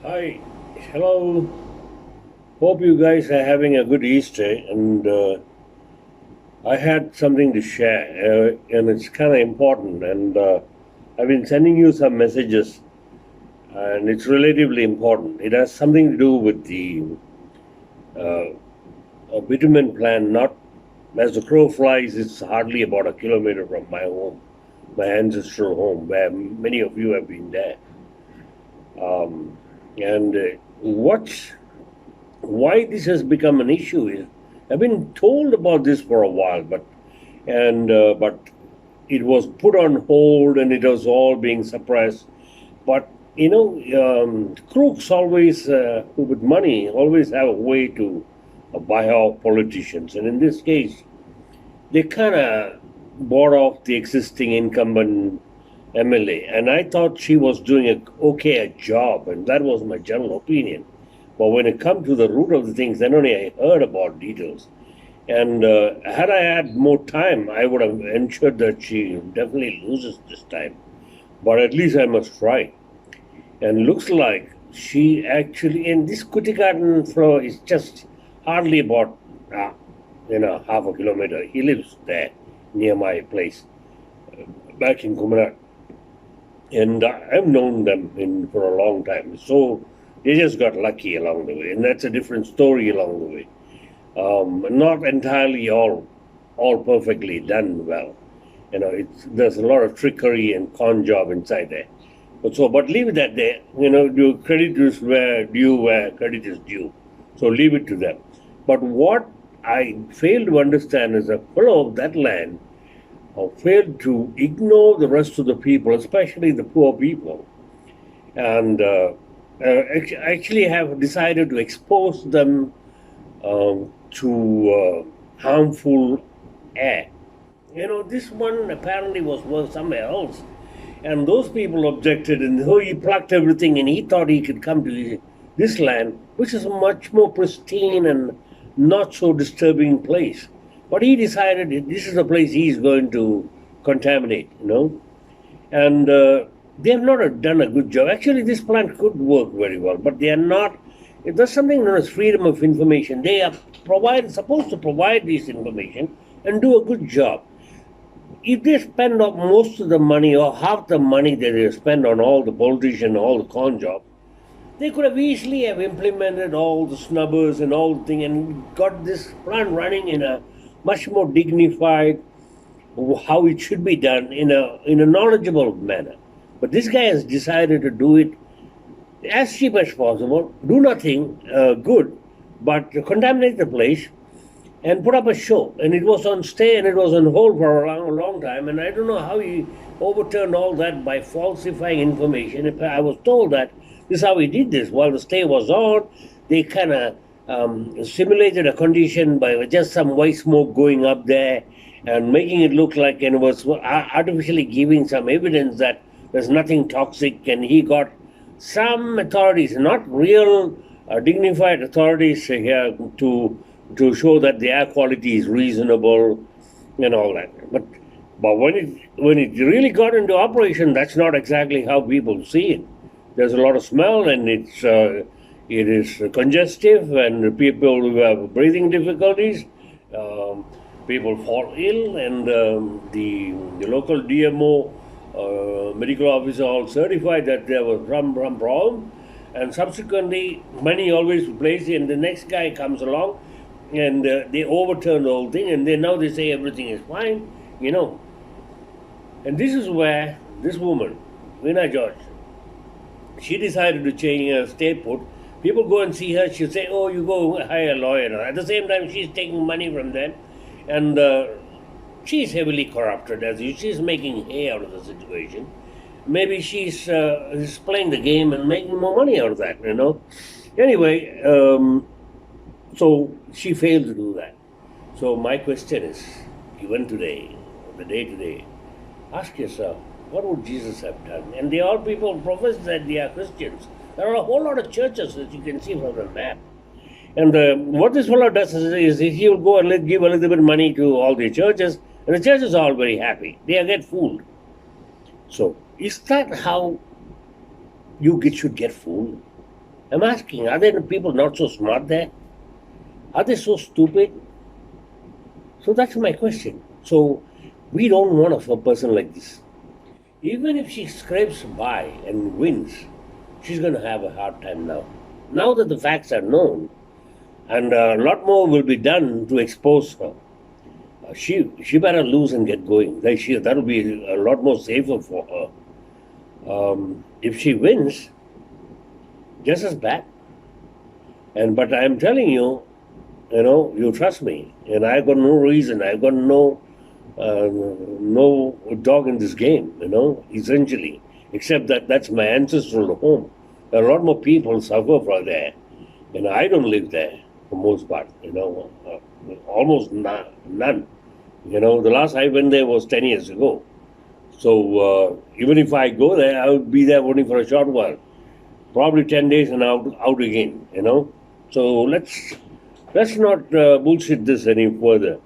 Hi, hello. Hope you guys are having a good Easter. And I had something to share, and it's kind of important. And I've been sending you some messages, and it's relatively important. It has something to do with the uh, bitumen plant. Not as the crow flies, it's hardly about a kilometer from my home, my ancestral home, where many of you have been there. And what why this has become an issue is I've been told about this for a while, but it was put on hold and it was all being suppressed. But crooks always with money always have a way to buy off politicians, and in this case, they kind of bought off the existing incumbent MLA, and I thought she was doing a okay job, and that was my general opinion. But when it comes to the root of the things, then only I heard about details. And had I had more time, I would have ensured that she definitely loses this time. But at least I must try. And looks like she actually, and this Kuti Garden floor is just hardly about, half a kilometer. He lives there near my place back in Kumarat. And I've known them for a long time. So they just got lucky along the way. And that's a different story along the way. Not entirely all perfectly done well. There's a lot of trickery and con job inside there. But leave it at there. Do credit is where credit is due. So leave it to them. But what I fail to understand is a fellow of that land failed to ignore the rest of the people, especially the poor people, and actually have decided to expose them to harmful air. This one apparently was worth somewhere else, and those people objected, and so he plucked everything, and he thought he could come to this land, which is a much more pristine and not so disturbing place. But he decided this is the place he's going to contaminate. And they have not done a good job. Actually, this plant could work very well, but they are not. There's something known as freedom of information. They are supposed to provide this information and do a good job. If they spend up most of the money or half the money that they spend on all the politicians, all the con jobs, they could have easily have implemented all the snubbers and all the thing and got this plant running in a much more dignified, how it should be done in a knowledgeable manner. But this guy has decided to do it as cheap as possible, do nothing good, but contaminate the place and put up a show. And it was on stay and it was on hold for a long time. And I don't know how he overturned all that by falsifying information. I was told that this is how he did this. While the stay was on, they kind of simulated a condition by just some white smoke going up there and making it look like, and was artificially giving some evidence that there's nothing toxic. And he got some authorities, not real dignified authorities here, to show that the air quality is reasonable and all that. But when it really got into operation, that's not exactly how people see it. There's a lot of smell, and it is congestive, and people who have breathing difficulties. People fall ill, and the local DMO medical officer all certified that there was some problem, and subsequently money always plays, and the next guy comes along, and they overturn the whole thing, and now they say everything is fine. And this is where this woman, Veena George, she decided to change her stay put. People go and see her. She'll say, "Oh, you go hire a lawyer." At the same time, she's taking money from them, and she's heavily corrupted. She's making hay out of the situation. Maybe she's playing the game and making more money out of that. Anyway, so she failed to do that. So my question is, given today, the day today, ask yourself, what would Jesus have done? And they all people profess that they are Christians. There are a whole lot of churches that you can see from the map. And what this fellow does is he will go and give a little bit of money to all the churches, and the churches are all very happy. They get fooled. So is that how you should get fooled? I'm asking, are there people not so smart there? Are they so stupid? So that's my question. So we don't want a person like this. Even if she scrapes by and wins, she's going to have a hard time now. Now that the facts are known, and a lot more will be done to expose her, she better lose and get going. That'll be a lot more safer for her. If she wins, just as bad. But I'm telling you, you trust me, and I've got no reason. I've got no dog in this game. Essentially, except that that's my ancestral home. A lot more people suffer from there, and I don't live there for most part. Almost none. The last I went there was 10 years ago. So even if I go there, I would be there only for a short while, probably 10 days and out again. So let's not bullshit this any further.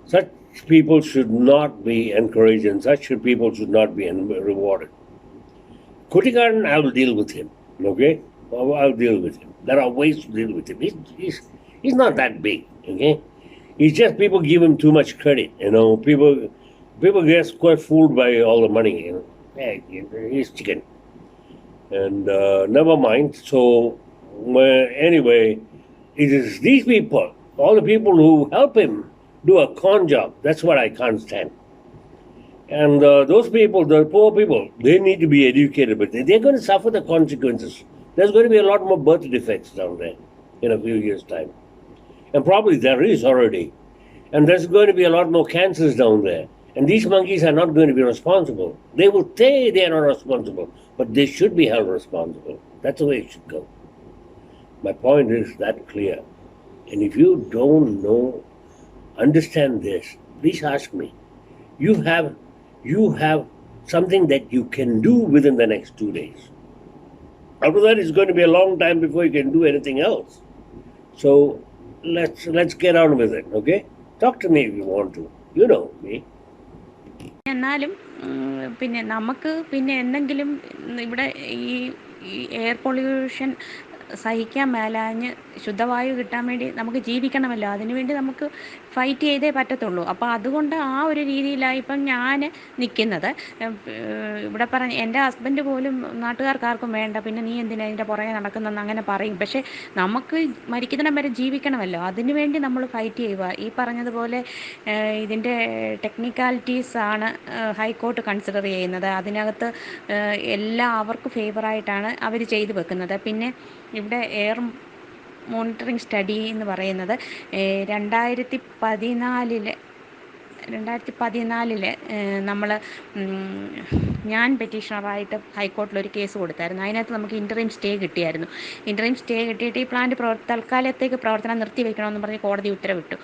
Such people should not be encouraged, and such people should not be rewarded. Kutikaran, I will deal with him. Okay, I'll deal with him. There are ways to deal with him. He's not that big. Okay, it's just people give him too much credit. People get quite fooled by all the money. Hey, he's chicken. And never mind. So anyway, it is these people, all the people who help him do a con job. That's what I can't stand. And those people, the poor people, they need to be educated, but they're going to suffer the consequences. There's going to be a lot more birth defects down there in a few years' time. And probably there is already. And there's going to be a lot more cancers down there. And these monkeys are not going to be responsible. They will say they are not responsible, but they should be held responsible. That's the way it should go. My point is that clear. And if you don't understand this, please ask me. You have something that you can do within the next 2 days. After that, it's going to be a long time before you can do anything else. So let's get on with it, okay? Talk to me if you want to. You know me. എന്നാലും പിന്നെ നമുക്ക് പിന്നെ എന്തെങ്കിലും ഇവിടെ ഈ air pollution സഹിക്കാൻ മേലാഞ്ഞ് ശുദ്ധവായു കിട്ടാൻ വേണ്ടി നമുക്ക് ജീവിക്കണമല്ലോ, അതിനുവേണ്ടി നമുക്ക് ഫൈറ്റ് ചെയ്തേ പറ്റത്തുള്ളൂ. അപ്പോൾ അതുകൊണ്ട് ആ ഒരു രീതിയിലായി ഇപ്പം ഞാൻ നിൽക്കുന്നത്. ഇവിടെ എൻ്റെ ഹസ്ബൻഡ് പോലും നാട്ടുകാർക്കാർക്കും വേണ്ട, പിന്നെ നീ എന്തിനാ അതിൻ്റെ പുറകെ നടക്കുന്നതെന്ന് അങ്ങനെ പറയും. പക്ഷേ നമുക്ക് മരിക്കുന്നിടം വരെ ജീവിക്കണമല്ലോ, അതിനുവേണ്ടി നമ്മൾ ഫൈറ്റ് ചെയ്യുക. ഈ പറഞ്ഞതുപോലെ ഇതിൻ്റെ ടെക്നിക്കാലിറ്റീസ് ആണ് ഹൈക്കോർട്ട് കൺസിഡർ ചെയ്യുന്നത്. അതിനകത്ത് എല്ലാം അവർക്ക് ഫേവറായിട്ടാണ് അവർ ചെയ്തു വെക്കുന്നത്. പിന്നെ ഇവിടെ എയർ മോണിറ്ററിംഗ് സ്റ്റഡി എന്ന് പറയുന്നത് 2014 നമ്മൾ ഞാൻ പെറ്റീഷണറായിട്ട് ഹൈക്കോർട്ടിലൊരു കേസ് കൊടുത്തായിരുന്നു. അതിനകത്ത് നമുക്ക് ഇൻ്ററിം സ്റ്റേ കിട്ടിയായിരുന്നു. ഇൻ്ററിം സ്റ്റേ കിട്ടിയിട്ട് ഈ പ്ലാന്റ് തൽക്കാലത്തേക്ക് പ്രവർത്തനം നിർത്തിവെക്കണമെന്ന് പറഞ്ഞ് കോടതി ഉത്തരവിട്ടു.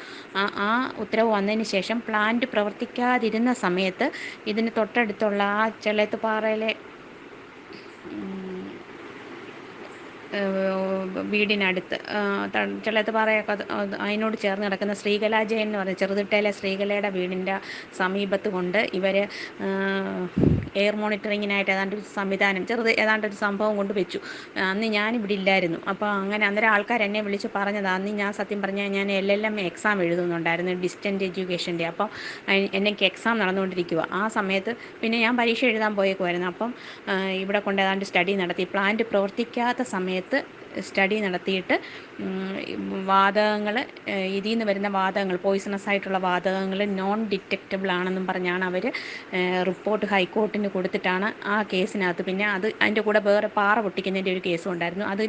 ആ ഉത്തരവ് വന്നതിന് ശേഷം പ്ലാന്റ് പ്രവർത്തിക്കാതിരുന്ന സമയത്ത് ഇതിന് തൊട്ടടുത്തുള്ള ആ ചെളയത്തുപാറയിലെ വീടിനടുത്ത് ചെളയത്തുപാറയൊക്കെ അതിനോട് ചേർന്ന് കിടക്കുന്ന ശ്രീകലാജയൻ എന്ന് പറയുന്നത് ചെറുതിട്ടയിലെ ശ്രീകലയുടെ വീടിൻ്റെ സമീപത്ത് കൊണ്ട് ഇവർ എയർ മോണിറ്ററിങ്ങിനായിട്ട് ഏതാണ്ടൊരു സംവിധാനം ഏതാണ്ടൊരു സംഭവം കൊണ്ട് വെച്ചു. അന്ന് ഞാനിവിടെ ഇല്ലായിരുന്നു. അപ്പോൾ അങ്ങനെ അന്നേരം ആൾക്കാർ എന്നെ വിളിച്ച് പറഞ്ഞതാണ്. അന്ന് ഞാൻ സത്യം പറഞ്ഞാൽ ഞാൻ LLM എക്സാം എഴുതുന്നുണ്ടായിരുന്നു, ഡിസ്റ്റൻറ്റ് എഡ്യൂക്കേഷൻ്റെ. അപ്പോൾ എനിക്ക് എക്സാം നടന്നുകൊണ്ടിരിക്കുക. ആ സമയത്ത് പിന്നെ ഞാൻ പരീക്ഷ എഴുതാൻ പോയേക്കുമായിരുന്നു. അപ്പം ഇവിടെ കൊണ്ട് ഏതാണ്ട് സ്റ്റഡി നടത്തി. പ്ലാന്റ് പ്രവർത്തിക്കാത്ത സമയത്ത് സ്റ്റഡി നടത്തിയിട്ട് വാതകങ്ങൾ, ഇതിൽ നിന്ന് വരുന്ന വാതകങ്ങൾ, പോയിസണസ് ആയിട്ടുള്ള വാതകങ്ങൾ നോൺ ഡിറ്റക്റ്റബിൾ ആണെന്നും പറഞ്ഞാണ് അവർ റിപ്പോർട്ട് ഹൈക്കോർട്ടിന് കൊടുത്തിട്ടാണ് ആ കേസിനകത്ത്. പിന്നെ അതിൻ്റെ കൂടെ വേറെ പാറ പൊട്ടിക്കുന്നതിൻ്റെ ഒരു കേസും ഉണ്ടായിരുന്നു. അത്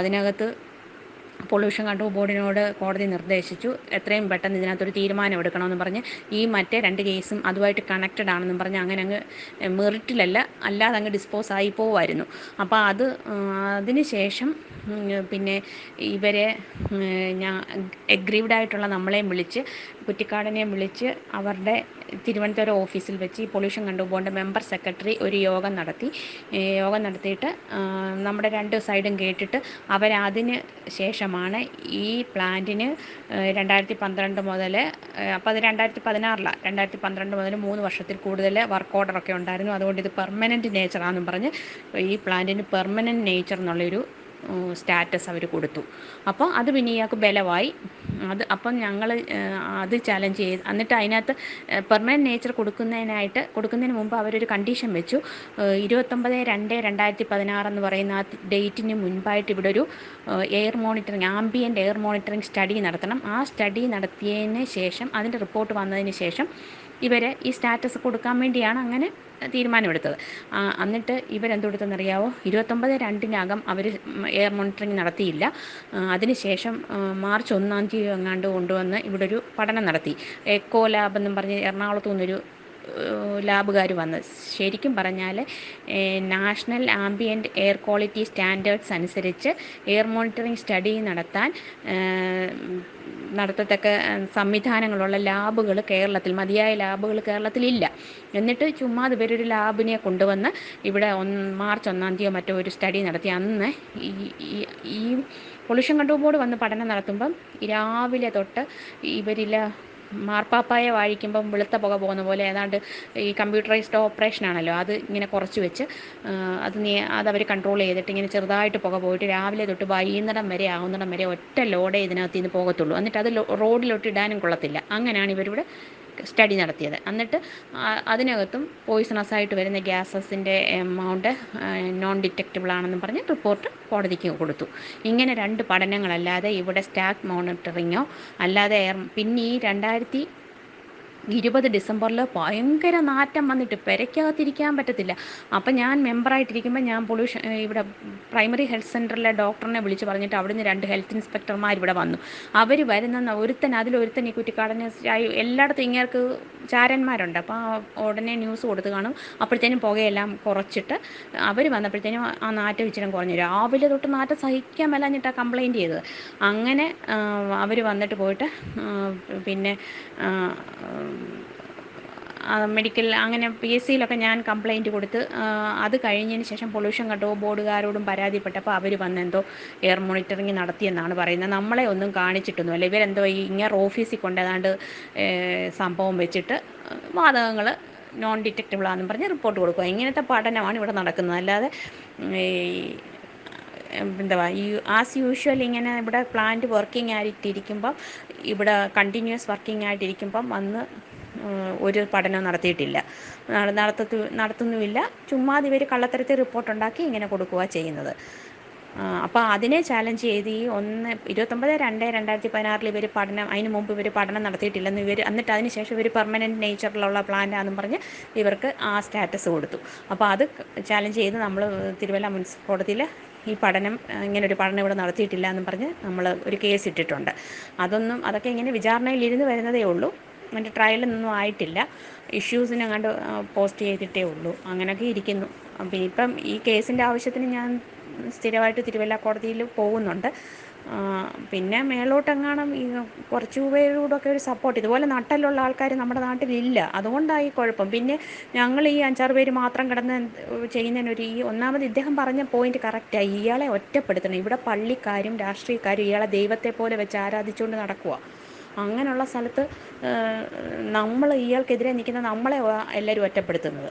അതിനകത്ത് പൊല്യൂഷൻ കൺട്രോൾ ബോർഡിനോട് കോടതി നിർദ്ദേശിച്ചു എത്രയും പെട്ടെന്ന് ഇതിനകത്തൊരു തീരുമാനം എടുക്കണമെന്ന് പറഞ്ഞ് ഈ മറ്റേ 2 കേസും അതുമായിട്ട് കണക്റ്റഡ് ആണെന്നും പറഞ്ഞ് അങ്ങനെ അങ്ങ് മെറിറ്റിലല്ല അല്ലാതെ അങ്ങ് ഡിസ്പോസ് ആയി പോവുമായിരുന്നു. അപ്പോൾ അതിന് ശേഷം പിന്നെ ഇവരെ ഞാൻ എഗ്രീവ്ഡ് ആയിട്ടുള്ള നമ്മളെയും വിളിച്ച് കുറ്റിക്കാടിനെയും വിളിച്ച് അവരുടെ തിരുവനന്തപുരം ഓഫീസിൽ വെച്ച് ഈ പൊല്യൂഷൻ കൺട്രോൾ ബോർഡിൻ്റെ മെമ്പർ സെക്രട്ടറി ഒരു യോഗം നടത്തി. യോഗം നടത്തിയിട്ട് നമ്മുടെ 2 സൈഡും കേട്ടിട്ട് അവരതിന് ശേഷമാണ് ഈ പ്ലാന്റിന് 2012 മുതൽ, അപ്പോൾ അത് 2016ലാണ്, 2012 മുതൽ 3 വർഷത്തിൽ കൂടുതൽ വർക്ക് ഓർഡറൊക്കെ ഉണ്ടായിരുന്നു. അതുകൊണ്ട് ഇത് പെർമനൻറ്റ് നേച്ചറാണെന്നും പറഞ്ഞ് ഈ പ്ലാന്റിന് പെർമനൻറ്റ് നേച്ചർ എന്നുള്ളൊരു സ്റ്റാറ്റസ് അവർ കൊടുത്തു. അപ്പോൾ അത് പിന്നെ ഇയാൾക്ക് ബലമായി. അപ്പം ഞങ്ങൾ അത് ചാലഞ്ച് ചെയ്ത് എന്നിട്ട് അതിനകത്ത് പെർമനൻറ്റ് നേച്ചർ കൊടുക്കുന്നതിന് മുമ്പ് അവരൊരു കണ്ടീഷൻ വെച്ചു. 29/2/2016 എന്ന് പറയുന്ന ആ ഡേറ്റിന് മുൻപായിട്ട് ഇവിടെ ഒരു air monitoring, ambient air monitoring study നടത്തണം. ആ സ്റ്റഡി നടത്തിയതിന് ശേഷം അതിൻ്റെ റിപ്പോർട്ട് വന്നതിന് ശേഷം ഇവരെ ഈ സ്റ്റാറ്റസ് കൊടുക്കാൻ വേണ്ടിയാണ് അങ്ങനെ തീരുമാനമെടുത്തത്. എന്നിട്ട് ഇവരെന്തെടുത്തെന്നറിയാവോ? 29/2-നകം അവർ എയർ മോണിറ്ററിങ് നടത്തിയില്ല. അതിനുശേഷം മാർച്ച് 1 എങ്ങാണ്ട് കൊണ്ടുവന്ന് ഇവിടെ ഒരു പഠനം നടത്തി. എക്കോ ലാബ് എന്നും പറഞ്ഞ് എറണാകുളത്തു നിന്നൊരു ലാബുകാർ വന്ന്, ശരിക്കും പറഞ്ഞാൽ national ambient air quality standards അനുസരിച്ച് എയർ മോണിറ്ററിങ് സ്റ്റഡി നടത്തത്തക്ക സംവിധാനങ്ങളുള്ള ലാബുകൾ കേരളത്തിൽ, മതിയായ ലാബുകൾ കേരളത്തിലില്ല. എന്നിട്ട് ചുമ്മാ ഇവരൊരു ലാബിനെ കൊണ്ടുവന്ന് ഇവിടെ മാർച്ച് 1 മറ്റോ ഒരു സ്റ്റഡി നടത്തി. അന്ന് ഈ പൊല്യൂഷൻ കൺട്രോൾ ബോർഡ് വന്ന് പഠനം നടത്തുമ്പം രാവിലെ തൊട്ട് ഇവരിൽ മാർപ്പാപ്പായെ വാഴിക്കുമ്പം വെളുത്ത പുക പോകുന്ന പോലെ ഏതാണ്ട് ഈ കമ്പ്യൂട്ടറൈസ്ഡ് ഓപ്പറേഷനാണല്ലോ, അത് ഇങ്ങനെ കുറച്ച് വെച്ച് അതവർ കൺട്രോൾ ചെയ്തിട്ട് ഇങ്ങനെ ചെറുതായിട്ട് പുക പോയിട്ട് രാവിലെ തൊട്ട് വൈകുന്നേരം വരെ ആവുന്നിടം വരെ ഒറ്റ ലോഡേ ഇതിനകത്ത് നിന്ന് പോകത്തുള്ളൂ. എന്നിട്ട് അത് റോഡിലോട്ട് ഇടാനും കൊള്ളത്തില്ല. അങ്ങനെയാണ് ഇവരിവിടെ സ്റ്റഡി നടത്തിയത്. എന്നിട്ട് അതിനകത്തും പോയിസണസ് ആയിട്ട് വരുന്ന ഗ്യാസസിൻ്റെ എമൗണ്ട് നോൺ ഡിറ്റക്റ്റബിൾ ആണെന്നും പറഞ്ഞ് റിപ്പോർട്ട് കോടതിക്ക് കൊടുത്തു. ഇങ്ങനെ 2 പഠനങ്ങളല്ലാതെ ഇവിടെ സ്റ്റാക്ക് മോണിറ്ററിങ്ങോ അല്ലാതെ പിന്നെ ഈ 2020 ഡിസംബറിൽ ഭയങ്കര നാറ്റം വന്നിട്ട് പെരയ്ക്കകത്തിരിക്കാൻ പറ്റത്തില്ല. അപ്പം ഞാൻ മെമ്പറായിട്ടിരിക്കുമ്പോൾ ഞാൻ ഇവിടെ പ്രൈമറി ഹെൽത്ത് സെൻ്ററിലെ ഡോക്ടറിനെ വിളിച്ച് പറഞ്ഞിട്ട് അവിടുന്ന് 2 ഹെൽത്ത് ഇൻസ്പെക്ടർമാർ ഇവിടെ വന്നു. അവർ വരുന്ന അതിലൊരുത്തൻ ഈ കുറ്റിക്കാടന് എല്ലായിടത്തും ഇങ്ങേർക്ക് ചാരന്മാരുണ്ട്. അപ്പോൾ ഉടനെ ന്യൂസ് കൊടുത്ത് കാണും. അപ്പോഴത്തേനും പുകയെല്ലാം കുറച്ചിട്ട് അവർ വന്നപ്പോഴത്തേനും ആ നാറ്റം ഇച്ചിരി കുറഞ്ഞു. രാവിലെ തൊട്ട് നാറ്റം സഹിക്കാൻ മേലാഞ്ഞിട്ടാണ് കംപ്ലയിൻറ്റ് ചെയ്തത്. അങ്ങനെ അവർ വന്നിട്ട് പോയിട്ട് പിന്നെ മെഡിക്കൽ അങ്ങനെ PSCയിലൊക്കെ ഞാൻ കംപ്ലയിൻറ്റ് കൊടുത്ത് അത് കഴിഞ്ഞതിന് ശേഷം പൊല്യൂഷൻ കൺട്രോൾ ബോർഡുകാരോടും പരാതിപ്പെട്ടപ്പോൾ അവർ വന്ന് എന്തോ എയർ മോണിറ്ററിങ് നടത്തിയെന്നാണ് പറയുന്നത്. നമ്മളെ ഒന്നും കാണിച്ചിട്ടൊന്നുമല്ല. ഇവരെന്തോ ഇങ്ങനെ ഓഫീസിൽ കൊണ്ടേതാണ്ട് സംഭവം വെച്ചിട്ട് വാതകങ്ങൾ നോൺ ഡിറ്റക്റ്റബിൾ ആണെന്നും പറഞ്ഞ് റിപ്പോർട്ട് കൊടുക്കുക. ഇങ്ങനത്തെ പഠനമാണ് ഇവിടെ നടക്കുന്നത്. അല്ലാതെ ആസ് യൂഷ്വൽ ഇങ്ങനെ ഇവിടെ പ്ലാന്റ് വർക്കിംഗ് ആയിട്ടിരിക്കുമ്പം, ഇവിടെ കണ്ടിന്യൂസ് വർക്കിംഗ് ആയിട്ടിരിക്കുമ്പം വന്ന് ഒരു പഠനം നടത്തിയിട്ടില്ല, നടത്തുന്നുമില്ല. ചുമ്മാതെ ഇവർ കള്ളത്തരത്തിൽ റിപ്പോർട്ടുണ്ടാക്കി ഇങ്ങനെ കൊടുക്കുക ചെയ്യുന്നത്. അപ്പോൾ അതിനെ ചാലഞ്ച് ചെയ്ത് ഈ 29/2/2016 ഇവർ അതിന് മുമ്പ് ഇവർ പഠനം നടത്തിയിട്ടില്ലെന്ന് എന്നിട്ട് അതിന് ശേഷം ഇവർ പെർമനൻറ്റ് നേച്ചറിലുള്ള പ്ലാന്റാണെന്നും പറഞ്ഞ് ഇവർക്ക് ആ സ്റ്റാറ്റസ് കൊടുത്തു. അപ്പോൾ അത് ചാലഞ്ച് ചെയ്ത് നമ്മൾ തിരുവല്ല മുനിസിപ്പൽ കോടതിയിൽ ഈ ഇങ്ങനൊരു പഠനം ഇവിടെ നടത്തിയിട്ടില്ല എന്നും പറഞ്ഞ് നമ്മൾ ഒരു കേസ് ഇട്ടിട്ടുണ്ട്. അതൊക്കെ ഇങ്ങനെ വിചാരണയിലിരുന്ന് വരുന്നതേ ഉള്ളൂ. അതിൻ്റെ ട്രയലൊന്നും ആയിട്ടില്ല. ഇഷ്യൂസിനെങ്ങാണ്ട് പോസ്റ്റ് ചെയ്തിട്ടേ ഉള്ളൂ. അങ്ങനെയൊക്കെ ഇരിക്കുന്നു. ഇപ്പം ഈ കേസിൻ്റെ ആവശ്യത്തിന് ഞാൻ സ്ഥിരമായിട്ട് തിരുവല്ല കോടതിയിൽ പോകുന്നുണ്ട്. പിന്നെ മേലോട്ടെങ്ങാനും ഈ കുറച്ച് പേരോടൊക്കെ ഒരു സപ്പോർട്ട്, ഇതുപോലെ നട്ടലുള്ള ആൾക്കാർ നമ്മുടെ നാട്ടിലില്ല. അതുകൊണ്ടാണ് ഈ കുഴപ്പം. പിന്നെ ഞങ്ങൾ ഈ 5-6 പേര് മാത്രം കിടന്ന് ചെയ്യുന്നതിനൊരു ഒന്നാമത് ഇദ്ദേഹം പറഞ്ഞ പോയിന്റ് കറക്റ്റായി. ഇയാളെ ഒറ്റപ്പെടുത്തണം. ഇവിടെ പള്ളിക്കാരും രാഷ്ട്രീയക്കാരും ഇയാളെ ദൈവത്തെ പോലെ വെച്ച് ആരാധിച്ചുകൊണ്ട് നടക്കുക. അങ്ങനെയുള്ള സ്ഥലത്ത് ഇയാൾക്കെതിരെ നിൽക്കുന്ന നമ്മളെ എല്ലാവരും ഒറ്റപ്പെടുത്തുന്നത്.